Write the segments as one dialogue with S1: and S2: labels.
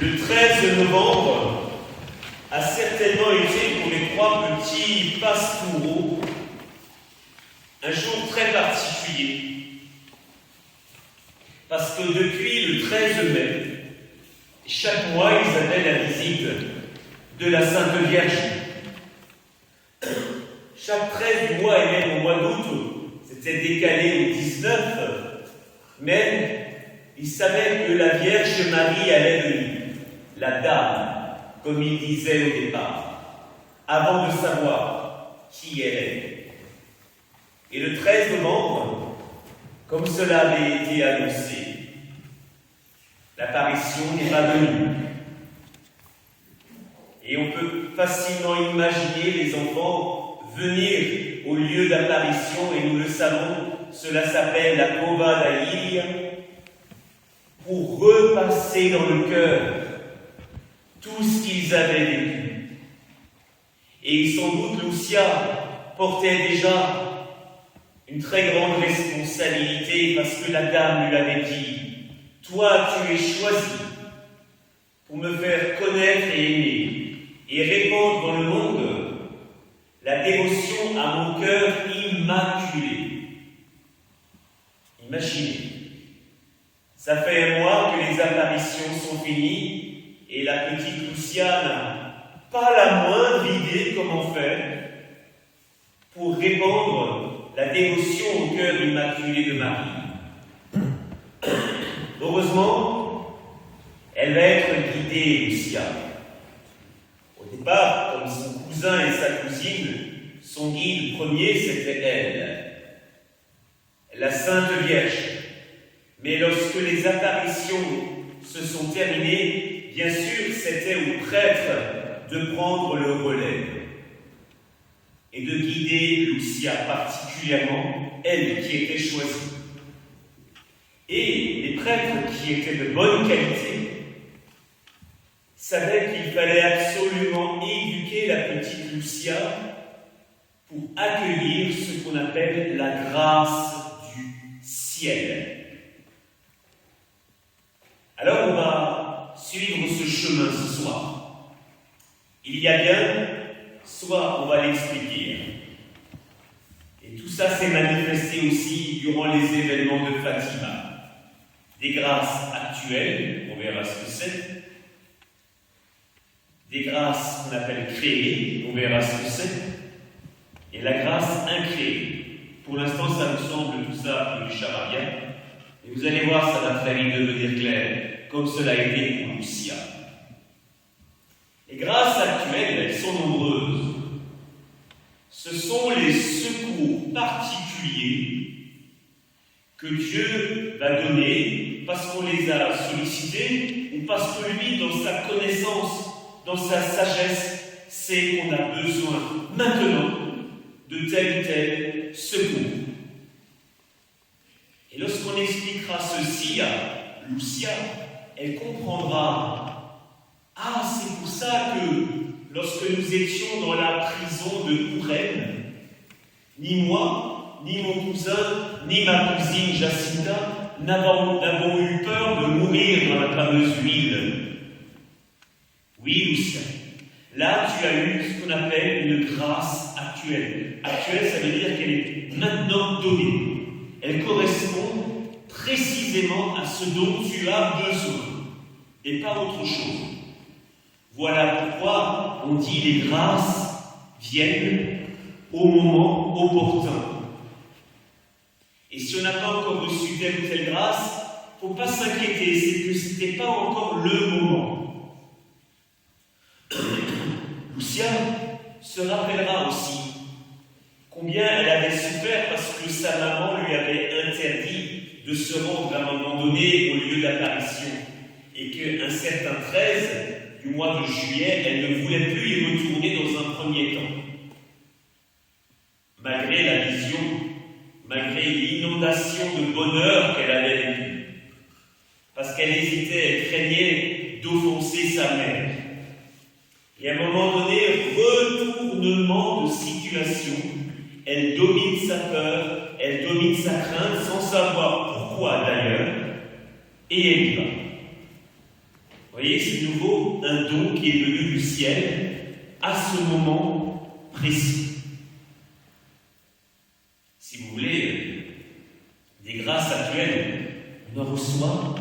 S1: Le 13 novembre a certainement été pour les trois petits Pastoureaux un jour très particulier. Parce que depuis le 13 mai, chaque mois, ils avaient la visite de la Sainte Vierge. Chaque 13 du mois et même au mois d'août, c'était décalé au 19, mais ils savaient que la Vierge Marie allait venir, la Dame, comme ils disaient au départ, avant de savoir qui elle est. Et le 13 novembre, comme cela avait été annoncé, l'apparition n'est pas venue. Et on peut facilement imaginer les enfants venir au lieu d'apparition, et nous le savons, cela s'appelle la Cova d'Aïr, pour repasser dans le cœur tout ce qu'ils avaient vécu. Et sans doute Lucia portait déjà une très grande responsabilité parce que la Dame lui avait dit « Toi, tu es choisi pour me faire connaître et aimer et répandre dans le monde la dévotion à mon cœur immaculé. » Imaginez, ça fait un mois que les apparitions sont finies et la petite Lucia n'a pas la moindre idée comment faire pour répandre la dévotion au cœur immaculé de Marie. Heureusement, elle va être guidée, Lucia. Au départ, comme son cousin et sa cousine, son guide premier, c'était elle, la Sainte Vierge. Mais lorsque les apparitions se sont terminées, bien sûr, c'était au prêtre de prendre le relais et de guider Lucia particulièrement, elle qui était choisie. Et les prêtres qui étaient de bonne qualité savaient qu'il fallait absolument éduquer la petite Lucia pour accueillir ce qu'on appelle la grâce du ciel. Alors on va suivre ce chemin ce soir. Il y a bien, soit on va l'expliquer. Et tout ça s'est manifesté aussi durant les événements de Fatima. Des grâces actuelles, on verra ce que c'est. Des grâces qu'on appelle créées, on verra ce que c'est. Et la grâce incréée. Pour l'instant, ça me semble tout ça du charabia. Et vous allez voir, ça va très vite devenir clair, comme cela a été pour Lucia. Les grâces actuelles, elles sont nombreuses. Ce sont les secours particuliers que Dieu va donner parce qu'on les a sollicités ou parce que lui, dans sa connaissance, dans sa sagesse, sait qu'on a besoin maintenant de tel ou tel secours. Et lorsqu'on expliquera ceci à Lucia, elle comprendra. Ah, c'est pour ça que lorsque nous étions dans la prison de Touraine, ni moi, ni mon cousin, ni ma cousine Jacinta n'avons eu peur de mourir dans la fameuse huile. Oui, Lucia, là tu as eu ce qu'on appelle une grâce actuelle. Actuelle, ça veut dire qu'elle est maintenant donnée. Elle correspond précisément à ce dont tu as besoin et pas autre chose. Voilà pourquoi on dit les grâces viennent au moment opportun. Et si on n'a pas encore reçu telle ou telle grâce, il ne faut pas s'inquiéter, c'est que ce n'était pas encore le moment. Lucia se rappellera aussi combien elle avait souffert parce que sa maman lui avait interdit de se rendre à un moment donné au lieu d'apparition et qu'un certain 13 du mois de juillet, elle ne voulait plus y retourner dans un premier temps. Malgré la vision, malgré l'inondation de bonheur qu'elle avait vécue, parce qu'elle hésitait, elle craignait d'offenser sa mère. Et à un moment donné, retournement de situation, elle domine sa peur, elle domine sa crainte, sans savoir pourquoi d'ailleurs, et elle y va. voyez, c'est de nouveau un don qui est venu du ciel à ce moment précis. Si vous voulez, des grâces actuelles, on en reçoit,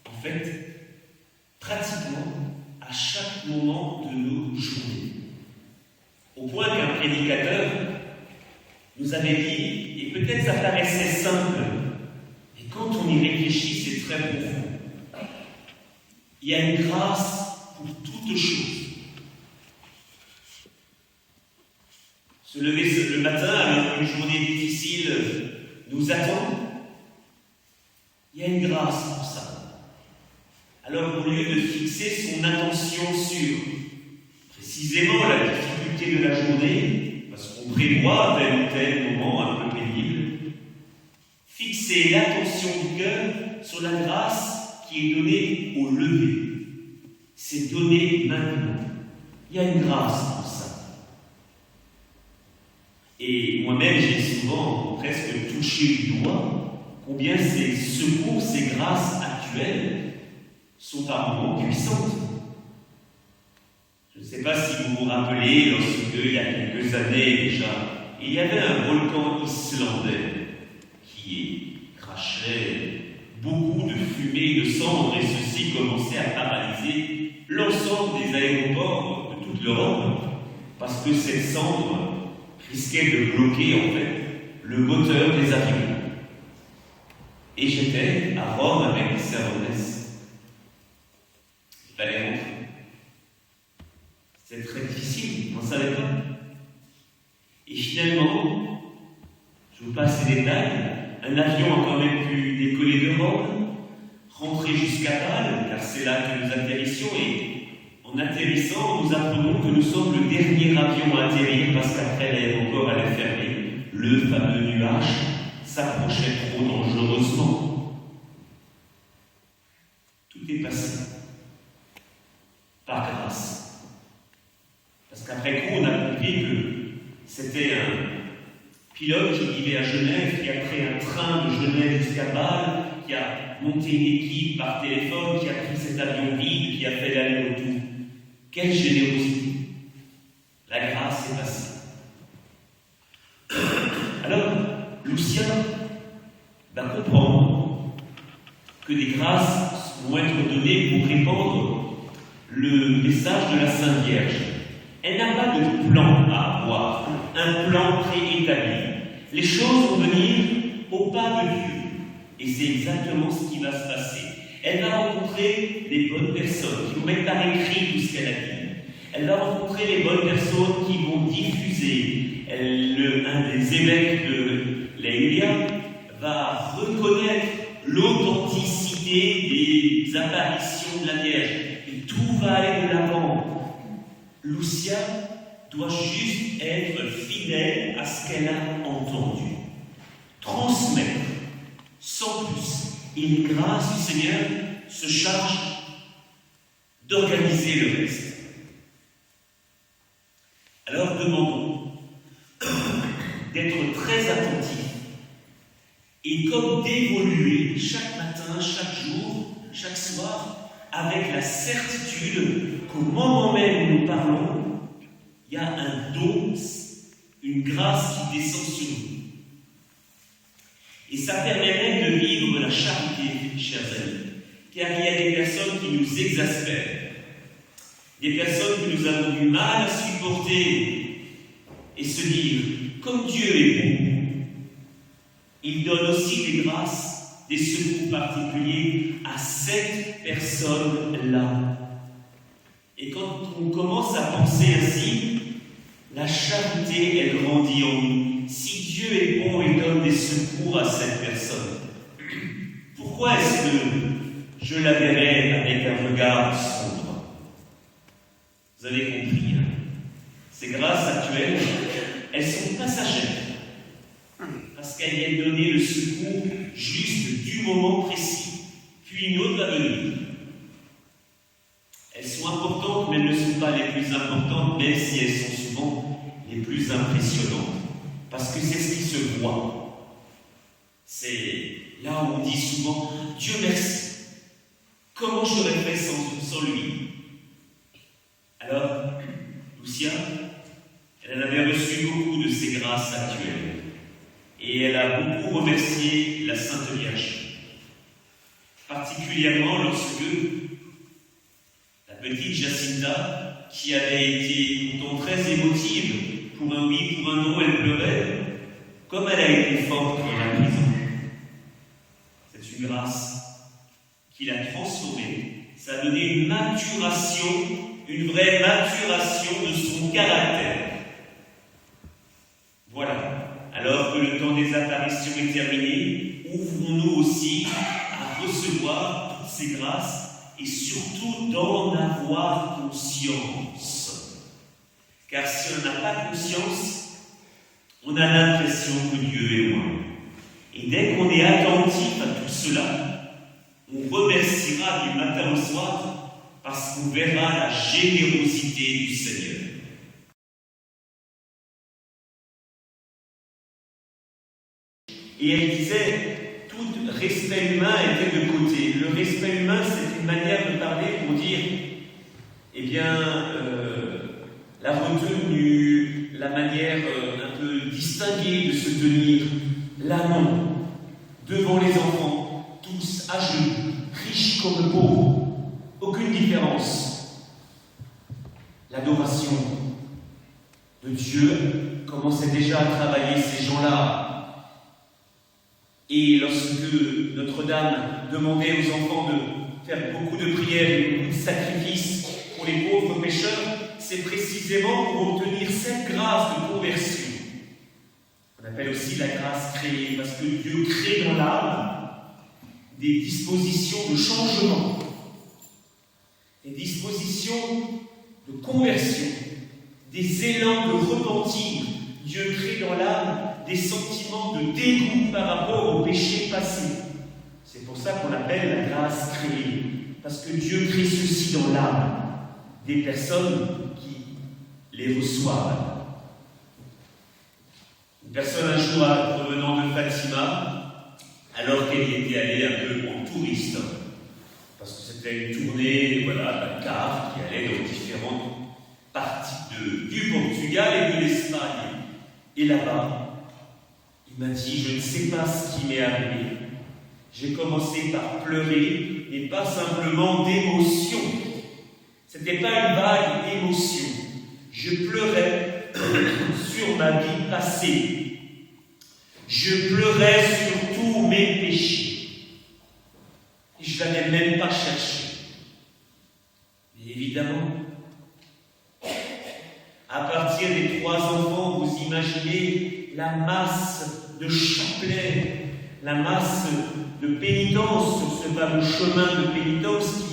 S1: en fait, pratiquement à chaque moment de nos journées. Au point qu'un prédicateur nous avait dit, et peut-être ça paraissait simple, mais quand on y réfléchit, c'est très profond. Il y a une grâce pour toutes choses. Se lever le matin alors qu'une journée difficile nous attend, il y a une grâce pour ça. Alors au lieu de fixer son attention sur précisément la difficulté de la journée, parce qu'on prévoit tel ou tel moment un peu pénible, fixer l'attention du cœur sur la grâce qui est donnée au lever. C'est donné maintenant. Il y a une grâce pour ça. Et moi-même, j'ai souvent presque touché du doigt combien ces secours, ces grâces actuelles sont par moments puissantes. Je ne sais pas si vous vous rappelez, lorsque, il y a quelques années déjà, il y avait un volcan islandais qui crachait beaucoup de fumée et de cendres, et ceci commençait à paralyser l'ensemble des aéroports de toute l'Europe, parce que cette cendre risquait de bloquer en fait le moteur des avions. Et j'étais à Rome avec Céronès. Il fallait rentrer. C'était très difficile, on ne savait pas. Et finalement, je vous passe les détails, un avion a quand même pu décoller de Rome, rentrer jusqu'à Bâle, car c'est là que nous atterrissions, et en atterrissant, nous apprenons que nous sommes le dernier avion à atterrir parce qu'après l'aéroport allait fermer. Le fameux nuage s'approchait trop dangereusement. Tout est passé par grâce. Parce qu'après coup, on a compris que c'était un pilote qui vivait à Genève, qui a pris un train de Genève jusqu'à Bâle, qui a monté une équipe par téléphone, qui a pris cet avion vide, qui a fait l'aller-retour. Quelle générosité! La grâce est passée. Alors, Lucien va comprendre que des grâces vont être données pour répandre le message de la Sainte Vierge. Elle n'a pas de plan à avoir, un plan préétabli. Les choses vont venir au pas de Dieu. Et c'est exactement ce qui va se passer. Elle va rencontrer les bonnes personnes qui vont mettre par écrit tout ce qu'elle a dit. Elle va rencontrer les bonnes personnes qui vont diffuser. Un des évêques de l'Élia va reconnaître l'authenticité des apparitions de la Vierge. Et tout va aller de l'avant. Lucia doit juste être fidèle à ce qu'elle a entendu. Transmettre, sans plus. Et les grâces du Seigneur se chargent d'organiser le reste. Alors demandons d'être très attentifs et comme d'évoluer chaque matin, chaque jour, chaque soir, avec la certitude qu'au moment même où nous parlons, il y a un don, une grâce qui descend sur nous. Et ça permet de vivre la charité, chers amis, car il y a des personnes qui nous exaspèrent, des personnes que nous avons du mal à supporter et se dire, comme Dieu est bon, il donne aussi des grâces, des secours particuliers à cette personne-là. Et quand on commence à penser ainsi, la charité, elle grandit en nous. Si Dieu est bon et donne des secours à cette personne, pourquoi est-ce que je la verrai avec un regard sombre? Vous avez compris, hein? Ces grâces actuelles, elles sont passagères. Parce qu'elles viennent donner le secours juste du moment précis. Puis une autre va venir. Elles sont importantes, mais elles ne sont pas les plus importantes, même si elles sont souvent les plus impressionnantes. Parce que c'est ce qui se voit. C'est là où on dit souvent « Dieu merci ». Comment j'aurais fait sans lui? Alors, Lucia, elle en avait reçu beaucoup de ces grâces actuelles. Et elle a beaucoup remercié la Sainte Vierge. Particulièrement lorsque la petite Jacinta, qui avait été pourtant très émotive, pour un oui, pour un non, elle pleurait, comme elle a été forte dans la prison. C'est une grâce qui l'a transformée. Ça a donné une maturation, une vraie maturation de son caractère. Voilà. Alors que le temps des apparitions est terminé, ouvrons-nous aussi à recevoir toutes ces grâces et surtout d'en avoir conscience. Car si on n'a pas conscience, on a l'impression que Dieu est loin. Et dès qu'on est attentif à tout cela, on remerciera du matin au soir parce qu'on verra la générosité du Seigneur. Et elle disait, tout respect humain était de côté. Le respect humain, c'est une manière de parler pour dire, eh bien, la retenue, la manière un peu distinguée de se tenir, là non, devant les enfants, tous à genoux, riches comme pauvres, aucune différence. L'adoration de Dieu commençait déjà à travailler ces gens-là. Et lorsque Notre-Dame demandait aux enfants de faire beaucoup de prières et beaucoup de sacrifices pour les pauvres pécheurs, c'est précisément pour obtenir cette grâce de conversion. On appelle aussi la grâce créée, parce que Dieu crée dans l'âme des dispositions de changement, des dispositions de conversion, des élans de repentir. Dieu crée dans l'âme des sentiments de dégoût par rapport au péché passé. C'est pour ça qu'on l'appelle la grâce créée, parce que Dieu crée ceci dans l'âme des personnes qui les reçoivent. Une personne un jour revenant de Fatima, alors qu'elle y était allée un peu en touriste, parce que c'était une tournée d'un car qui allait dans différentes parties du Portugal et de l'Espagne. Et là-bas, il m'a dit, je ne sais pas ce qui m'est arrivé. J'ai commencé par pleurer, et pas simplement d'émotion. Ce n'était pas une vague d'émotion. Je pleurais sur ma vie passée. Je pleurais sur tous mes péchés. Et je ne l'avais même pas cherché. Mais évidemment, à partir des 3 enfants, vous imaginez la masse de chapelets, la masse de pénitence sur ce fameux chemin de pénitence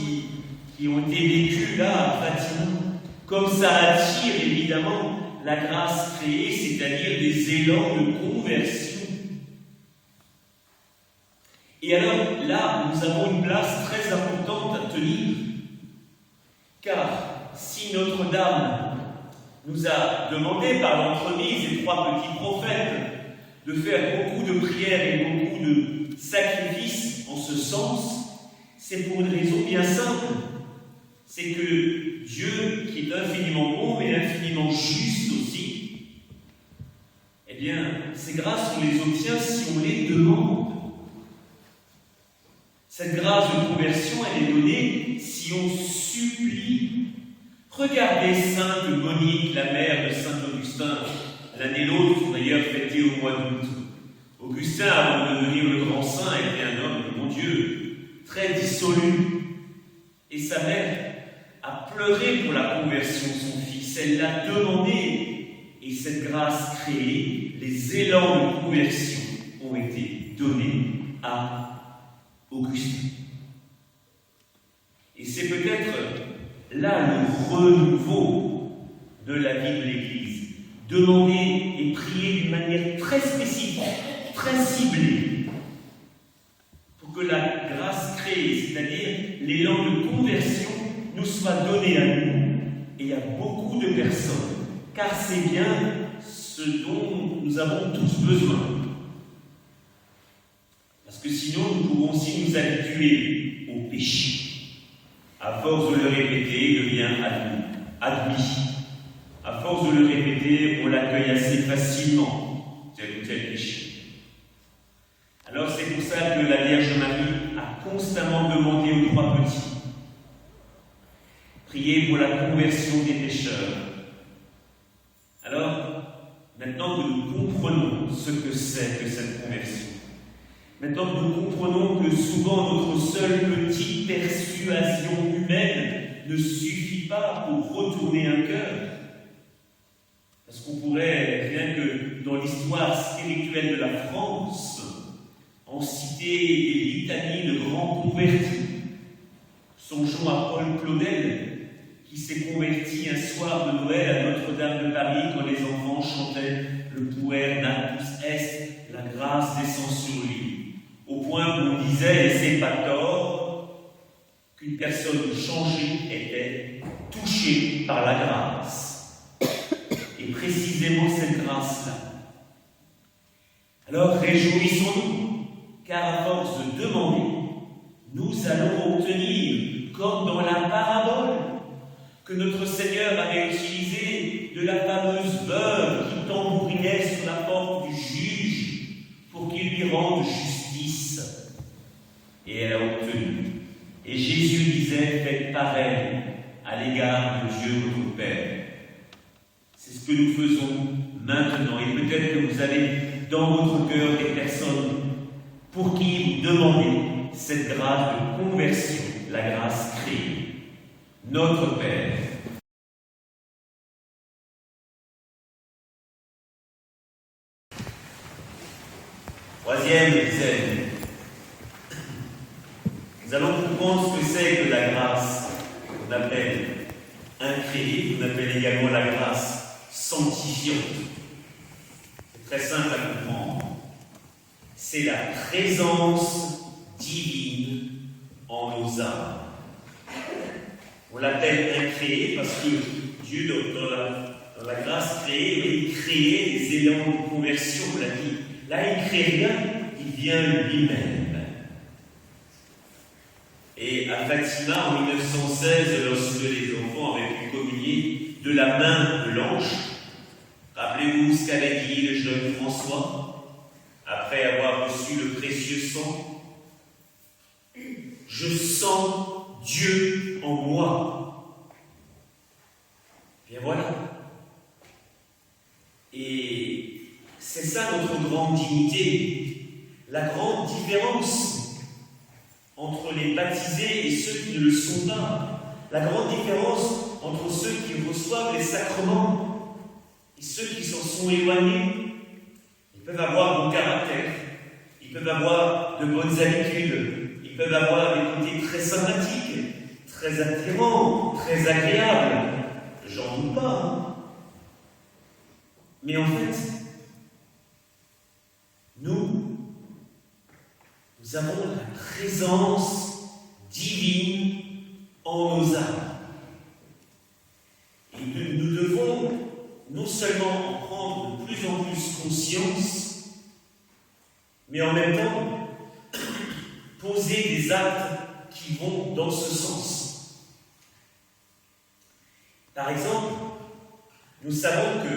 S1: qui ont été vécus là à Fatima. Comme ça attire évidemment la grâce créée, c'est-à-dire des élans de conversion. Et alors là, nous avons une place très importante à tenir, car si Notre-Dame nous a demandé par l'entremise des 3 petits prophètes de faire beaucoup de prières et beaucoup de sacrifices en ce sens, c'est pour une raison bien simple. C'est que Dieu, qui est infiniment bon et infiniment juste aussi, eh bien, ces grâces, on les obtient si on les demande. Cette grâce de conversion, elle est donnée si on supplie. Regardez Sainte Monique, la mère de Saint Augustin, l'un et l'autre d'ailleurs fêté au mois d'août. Augustin, avant de devenir le grand saint, était un homme, mon Dieu, très dissolu. Et sa mère a pleuré pour la conversion de son fils. Elle l'a demandé. Et cette grâce créée, les élans de conversion ont été donnés à Augustin. Et c'est peut-être là le renouveau de la vie de l'Église. Demander et prier d'une manière très spécifique, très ciblée, pour que la grâce créée, c'est-à-dire l'élan de conversion, nous soit donné à nous et à beaucoup de personnes, car c'est bien ce dont nous avons tous besoin. Parce que sinon, nous pourrons aussi nous habituer au péché. À force de le répéter, il devient admis. À force de le répéter, on l'accueille assez facilement, tel ou tel péché. Alors c'est pour ça que la Vierge Marie a constamment demandé aux trois petits: priez pour la conversion des pécheurs. Alors, maintenant que nous comprenons ce que c'est que cette conversion, maintenant que nous comprenons que souvent notre seule petite persuasion humaine ne suffit pas pour retourner un cœur, parce qu'on pourrait, rien que dans l'histoire spirituelle de la France, en citer des litanies de grands convertis. Songeons à Paul Claudel, qui s'est converti un soir de Noël à Notre-Dame de Paris quand les enfants chantaient le Puer natus est, la grâce descend sur lui. Au point où on disait, et c'est pas tort, qu'une personne changée était touchée par la grâce. Et précisément cette grâce-là. Alors réjouissons-nous, car à force de demander, nous allons obtenir, comme dans la parabole que notre Seigneur avait utilisée de la fameuse veuve qui tambourinait sur la porte du juge pour qu'il lui rende justice. Et elle a obtenu. Et Jésus disait: faites pareil à l'égard de Dieu votre Père. C'est ce que nous faisons maintenant. Et peut-être que vous avez dans votre cœur des personnes pour qui vous demandez cette grâce de conversion, la grâce créée. Notre Père. Troisième scène. Nous allons comprendre ce que c'est que la grâce qu'on appelle incréée, qu'on appelle également la grâce sanctifiante. C'est très simple à comprendre. C'est la présence divine en nos âmes. On l'appelle incréé parce que Dieu, dans la grâce créée, il créait des élans de conversion, on l'a dit. Là, il ne crée rien, il vient lui-même. Et à Fatima, en 1916, lorsque les enfants avaient pu communier de la main de l'ange, rappelez-vous ce qu'avait dit le jeune François, après avoir reçu le précieux sang: je sens Dieu en moi. Bien voilà. Et c'est ça notre grande dignité, la grande différence entre les baptisés et ceux qui ne le sont pas, la grande différence entre ceux qui reçoivent les sacrements et ceux qui s'en sont éloignés. Ils peuvent avoir bon caractère, ils peuvent avoir de bonnes habitudes, ils peuvent avoir des côtés très sympathiques, très attirants, très agréables. J'en doute pas. Hein. Mais en fait, nous avons la présence divine en nos âmes. Et nous devons non seulement en prendre de plus en plus conscience, mais en même temps poser des actes qui vont dans ce sens. Par exemple, nous savons que,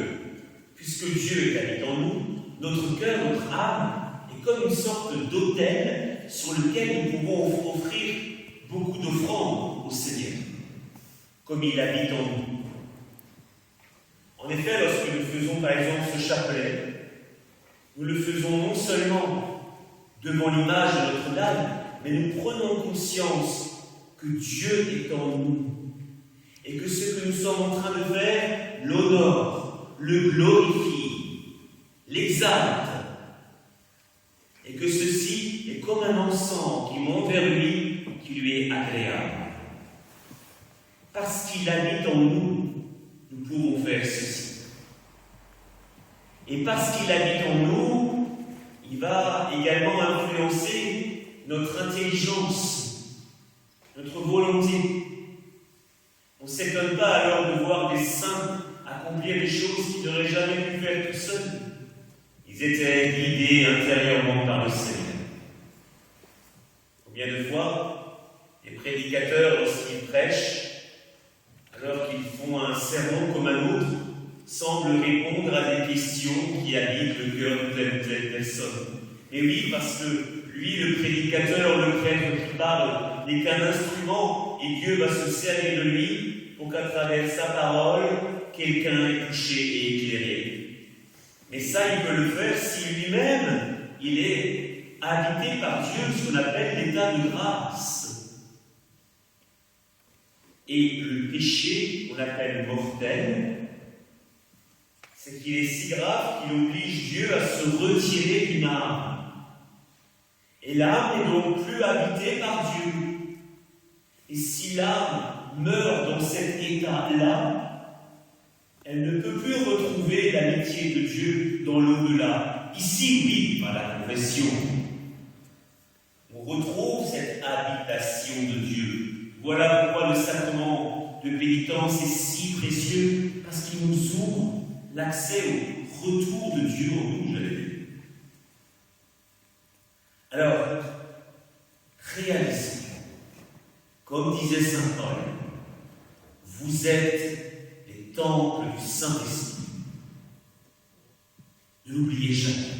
S1: puisque Dieu habite en nous, notre cœur, notre âme, est comme une sorte d'autel sur lequel nous pouvons offrir beaucoup d'offrandes au Seigneur, comme il habite en nous. En effet, lorsque nous faisons par exemple ce chapelet, nous le faisons non seulement devant l'image de Notre-Dame, mais nous prenons conscience que Dieu est en nous et que ce que nous sommes en train de faire l'honore, le glorifie, l'exalte, et que ceci est comme un encens qui monte vers lui, qui lui est agréable. Parce qu'il habite en nous, nous pouvons faire ceci. Et parce qu'il habite en nous, il va également influencer notre intelligence, notre volonté. On ne s'étonne pas alors de voir des saints accomplir des choses qu'ils n'auraient jamais pu faire tout seuls. Ils étaient guidés intérieurement par le Seigneur. Combien de fois, les prédicateurs, lorsqu'ils prêchent, semble répondre à des questions qui habitent le cœur de telle ou telle personne. Et oui, parce que lui, le prédicateur, le prêtre qui parle, n'est qu'un instrument, et Dieu va se servir de lui pour qu'à travers sa parole, quelqu'un est touché et éclairé. Mais ça, il peut le faire si lui-même, il est habité par Dieu, ce qu'on appelle l'état de grâce. Et le péché, qu'on appelle mortel, c'est qu'il est si grave qu'il oblige Dieu à se retirer d'une âme. Et l'âme n'est donc plus habitée par Dieu. Et si l'âme meurt dans cet état-là, elle ne peut plus retrouver l'amitié de Dieu dans l'au-delà. Ici, oui, par la confession, on retrouve cette habitation de Dieu. Voilà pourquoi le sacrement de pénitence est si précieux, parce qu'il nous ouvre l'accès au retour de Dieu en nous, j'allais dire. Alors, réalisez, comme disait saint Paul, vous êtes les temples du Saint-Esprit. Ne l'oubliez jamais.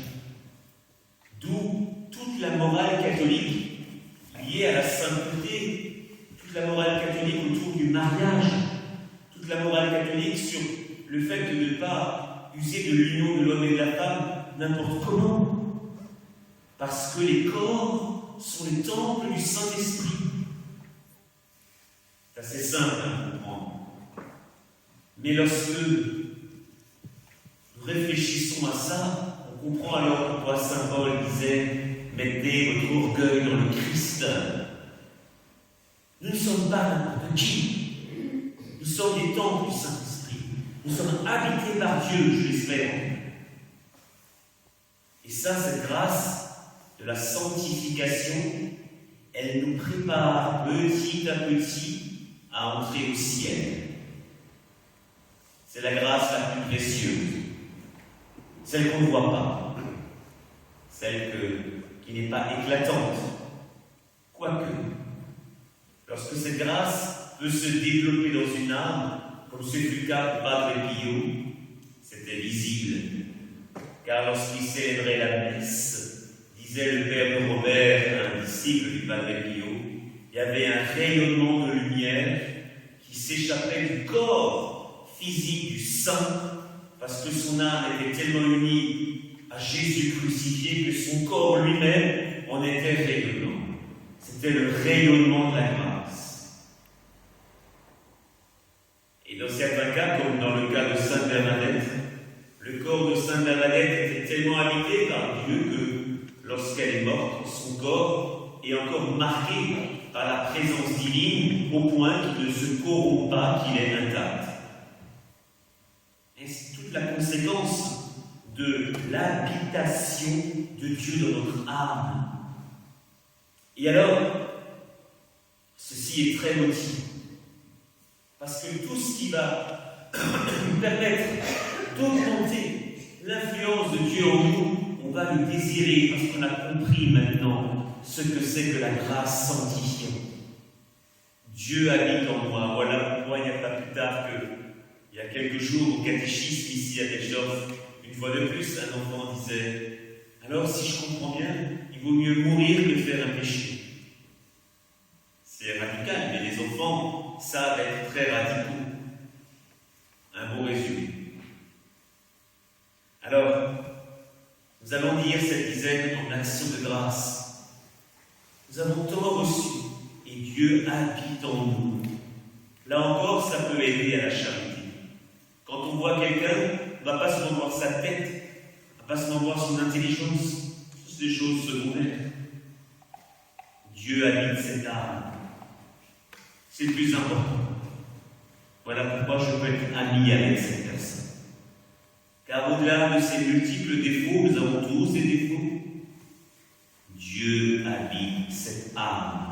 S1: D'où toute la morale catholique liée à la sainteté, toute la morale catholique autour du mariage, toute la morale catholique sur le fait de ne pas user de l'union de l'homme et de la femme n'importe comment. Parce que les corps sont les temples du Saint-Esprit. C'est assez simple à comprendre. Mais lorsque nous réfléchissons à ça, on comprend alors pourquoi saint Paul disait « Mettez votre orgueil dans le Christ ». Nous ne sommes pas n'importe qui. Nous sommes des temples du Saint-Esprit. Nous sommes habités par Dieu, je l'espère. Et ça, cette grâce de la sanctification, elle nous prépare petit à petit à entrer au ciel. C'est la grâce la plus précieuse, celle qu'on ne voit pas, celle qui n'est pas éclatante. Quoique, lorsque cette grâce peut se développer dans une âme, comme ce fut le cas de Padre Pio, c'était visible, car lorsqu'il célébrait la messe, disait le père de Robert, un disciple du Padre Pio, il y avait un rayonnement de lumière qui s'échappait du corps physique du saint, parce que son âme était tellement unie à Jésus crucifié que son corps lui-même en était rayonnant. C'était le rayonnement de la grâce. Et dans certains cas, comme dans le cas de Sainte Bernadette, le corps de Sainte Bernadette était tellement habité par Dieu que lorsqu'elle est morte, son corps est encore marqué par la présence divine au point qu'il ne se corrompt pas, qu'il est intact. Et c'est toute la conséquence de l'habitation de Dieu dans notre âme. Et alors, ceci est très motivant, parce que tout ce qui va nous permettre d'augmenter l'influence de Dieu en nous, on va le désirer parce qu'on a compris maintenant ce que c'est que la grâce sanctifiante. Dieu habite en moi. Voilà pourquoi il n'y a pas plus tard qu'il y a quelques jours au catéchisme ici à Deschorf, une fois de plus, un enfant disait « Alors si je comprends bien, il vaut mieux mourir que faire un péché. » C'est radical, mais les enfants savent être très radicaux. Un beau résumé. Alors, nous allons lire cette dizaine en action de grâce. Nous avons tant reçu et Dieu habite en nous. Là encore, ça peut aider à la charité. Quand on voit quelqu'un, on ne va pas seulement voir sa tête, on ne va pas seulement voir son intelligence, c'est des choses secondaires. Dieu habite cette âme. C'est le plus important. Voilà pourquoi je peux être ami avec cette personne. Car au-delà de ces multiples défauts, nous avons tous des défauts. Dieu habite cette âme.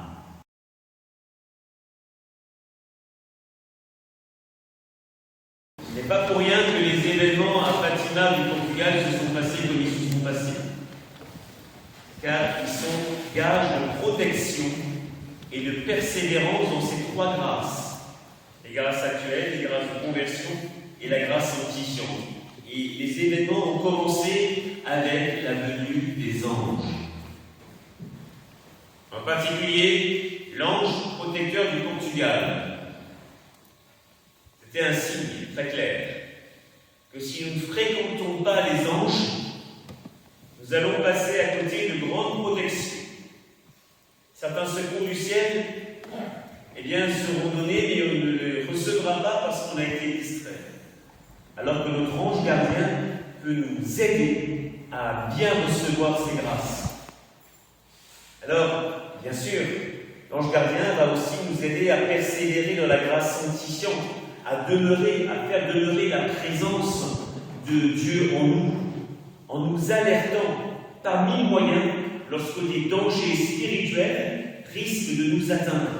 S1: Ce n'est pas pour rien que les événements à Fatima du Portugal se sont passés comme ils se sont passés. Car ils sont gages de protection et de persévérance dans ces trois grâces. Les grâces actuelles, les grâces de conversion et la grâce sanctifiante. Et les événements ont commencé avec la venue des anges. En particulier, l'ange protecteur du Portugal. C'était un signe très clair que si nous ne fréquentons pas les anges, nous allons passer à côté de grandes protections. Certains secours du ciel, seront donnés, mais on ne les recevra pas parce qu'on a été distrait. Alors que notre ange gardien peut nous aider à bien recevoir ces grâces. Alors, bien sûr, l'ange gardien va aussi nous aider à persévérer dans la grâce sanctifiante, à faire demeurer la présence de Dieu en nous alertant par mille moyens lorsque des dangers spirituels risquent de nous atteindre.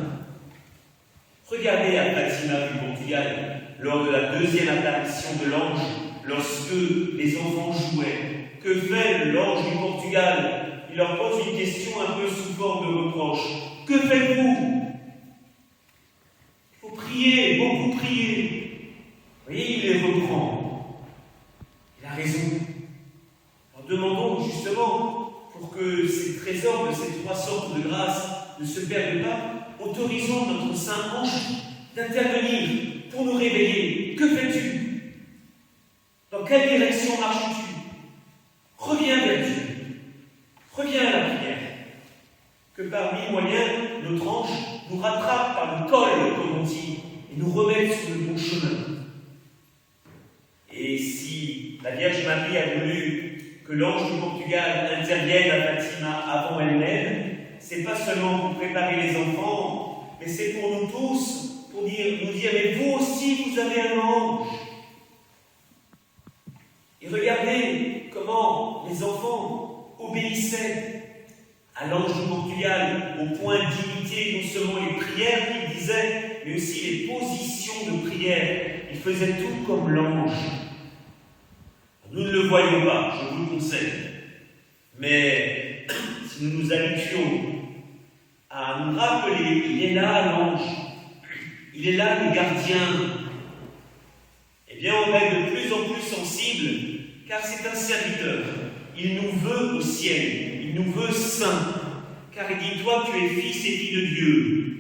S1: Regardez à Fatima du Portugal, lors de la deuxième apparition de l'ange, lorsque les enfants jouaient. Que fait l'ange du Portugal? Il leur pose une question un peu sous forme de reproche. Que faites-vous? Il faut prier, beaucoup prier. Vous voyez, il les reprend. Il a raison. Alors demandons justement, pour que ces trésors de ces trois sortes de grâces ne se perdent pas, autorisons notre saint ange d'intervenir pour nous réveiller. Que fais-tu? Dans quelle direction marches-tu? Reviens vers Dieu. Reviens à la prière. Que par mille moyens, notre ange nous rattrape par le col, comme on dit, et nous remette sur le bon chemin. Et si la Vierge Marie a voulu que l'ange du Portugal intervienne à Fatima avant elle-même, c'est pas seulement pour préparer les enfants, mais c'est pour nous tous, pour nous dire, mais vous aussi, vous avez un ange. Et regardez comment les enfants obéissaient à l'ange du Portugal, au point d'imiter non seulement les prières qu'il disait, mais aussi les positions de prière. Ils faisaient tout comme l'ange. Nous ne le voyons pas, je vous le conseille. Mais si nous nous habituons à nous rappeler, il est là l'ange, il est là le gardien, eh bien on va être de plus en plus sensible, car c'est un serviteur. Il nous veut au ciel, il nous veut saints, car il dit, toi tu es fils et fille de Dieu.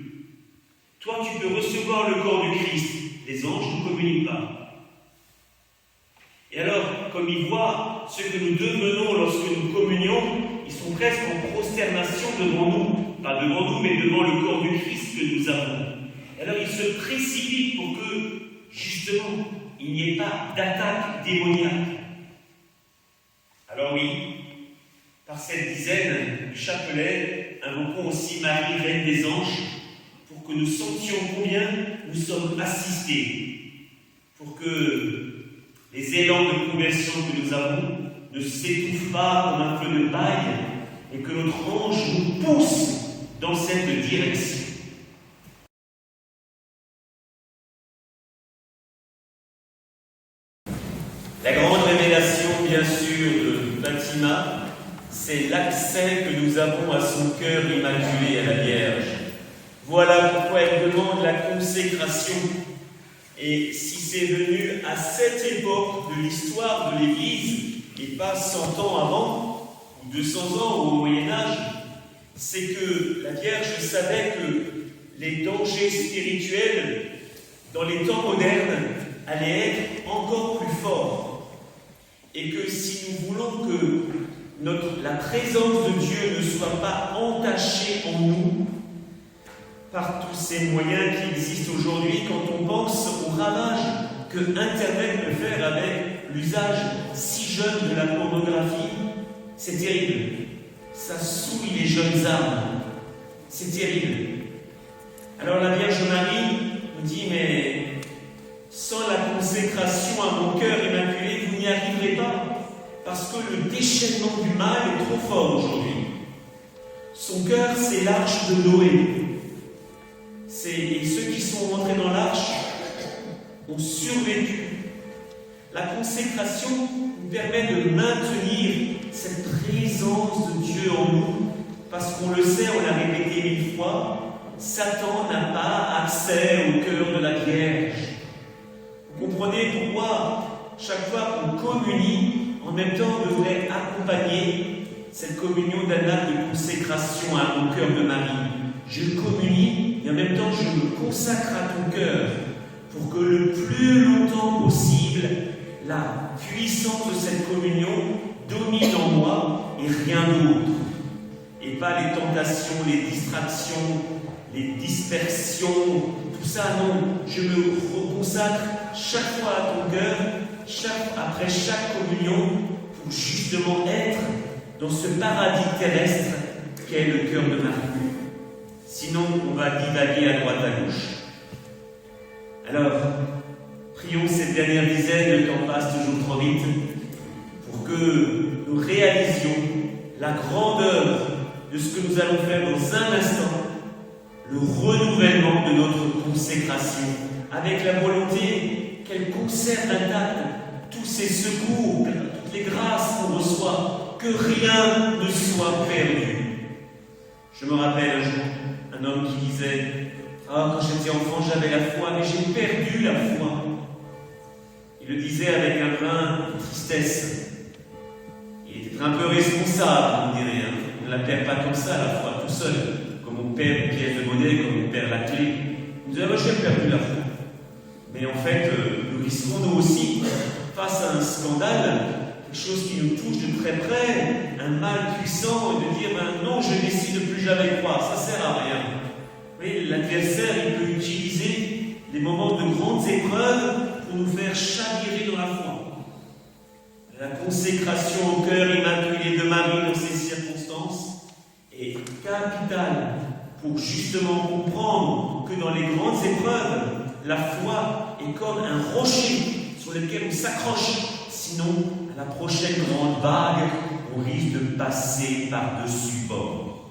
S1: Toi tu peux recevoir le corps du Christ. Les anges ne communiquent pas. Et alors, comme ils voient ce que nous devenons lorsque nous communions, ils sont presque en prosternation devant nous. Pas devant nous, mais devant le corps du Christ que nous avons. Et alors ils se précipitent pour que, justement, il n'y ait pas d'attaque démoniaque. Alors oui, par cette dizaine du chapelet, invoquons aussi Marie, Reine des Anges, pour que nous sentions combien nous sommes assistés, pour que les élans de conversion que nous avons ne s'étouffent pas comme un feu de paille, et que notre ange nous pousse dans cette direction. La grande révélation, bien sûr, de Fatima, c'est l'accès que nous avons à son cœur immaculé à la Vierge. Voilà pourquoi elle demande la consécration. Et si c'est venu à cette époque de l'histoire de l'Église, et pas 100 ans avant, ou 200 ans au Moyen-Âge, c'est que la Vierge savait que les dangers spirituels, dans les temps modernes, allaient être encore plus forts. Et que si nous voulons que la présence de Dieu ne soit pas entachée en nous, par tous ces moyens qui existent aujourd'hui, quand on pense au ravage que Internet peut faire avec l'usage si jeune de la pornographie, c'est terrible. Ça souille les jeunes âmes. C'est terrible. Alors la Vierge Marie nous dit, mais sans la consécration à mon cœur immaculé, vous n'y arriverez pas, parce que le déchaînement du mal est trop fort aujourd'hui. Son cœur, c'est l'arche de Noé. Et ceux qui sont rentrés dans l'arche ont survécu. La consécration nous permet de maintenir cette présence de Dieu en nous, parce qu'on le sait, on l'a répété 1000 fois, Satan n'a pas accès au cœur de la Vierge. Vous comprenez pourquoi chaque fois qu'on communie, en même temps on devrait accompagner cette communion d'un acte de consécration au cœur de Marie. Je communie et en même temps je me consacre à ton cœur pour que le plus longtemps possible, la puissance de cette communion domine en moi et rien d'autre. Et pas les tentations, les distractions, les dispersions, tout ça, non. Je me reconsacre chaque fois à ton cœur, après chaque communion, pour justement être dans ce paradis terrestre qu'est le cœur de Marie. Sinon, on va divaguer à droite à gauche. Alors, prions cette dernière dizaine, le temps passe toujours trop vite, pour que nous réalisions la grandeur de ce que nous allons faire dans un instant, le renouvellement de notre consécration, avec la volonté qu'elle conserve intacte tous ces secours, toutes les grâces qu'on reçoit, que rien ne soit perdu. Je me rappelle un jour, un homme qui disait « Ah, quand j'étais enfant, j'avais la foi, mais j'ai perdu la foi. » Il le disait avec un brin de tristesse. Il était un peu responsable, on dirait. On ne la perd pas comme ça, la foi, tout seul. Comme on perd une pièce de monnaie, comme on perd la clé. Il disait « Moi, j'ai perdu la foi. » Mais en fait, nous risquons nous aussi, face à un scandale, quelque chose qui nous touche de très près, un mal puissant, et de dire non, je décide plus jamais croire, ça sert à rien. Oui, l'adversaire, il peut utiliser les moments de grandes épreuves pour nous faire chavirer dans la foi. La consécration au cœur immaculé de Marie dans ces circonstances est capitale pour justement comprendre que dans les grandes épreuves, la foi est comme un rocher sur lequel on s'accroche. Sinon, à la prochaine grande vague, on risque de passer par-dessus bord.